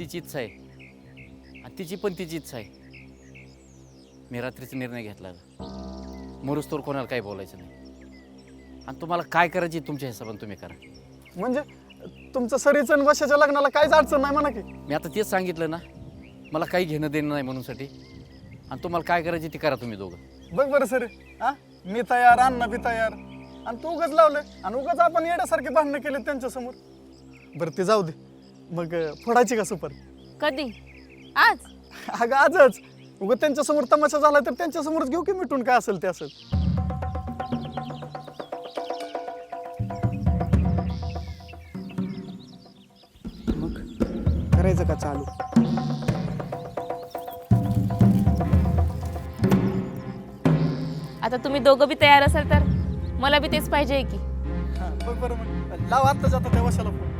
तिची इच्छा आहे आणि तिची पण तिची इच्छा आहे. मी रात्रीचा निर्णय घेतला, मरुस्तोवर कोणाला काही बोलायचं नाही. आणि तुम्हाला काय करायची तुमच्या हिशोबाने तुम्ही करा. म्हणजे तुमचं सरीचं आणि वशाच्या लग्नाला काहीच अडचण नाही म्हणा की. मी आता तेच सांगितलं ना, मला काही घेणं देणं नाही म्हणूनसाठी. आणि तुम्हाला काय करायची ती करा तुम्ही दोघं. बघ बरं सर, हा मी तयार, अण्णा बी तयार, आणि तू उगाच लावलंय आणि उगाच आपण येण्यासारखे भांडणं केले त्यांच्यासमोर. बरं ते जाऊ दे, मग फोडायची का सुपर? कधी? आज? अगं आजच. उगा त्यांच्यासमोर तमाशा झाला तर त्यांच्यासमोरच घेऊ की मिटून, काय असेल ते असेल. मग करायचं का चालू? आता तुम्ही दोघं बी तयार असाल तर मला बी तेच पाहिजे की. हा, बघ बरं, मग लाव आत्ता जाता त्या वशाला फोन.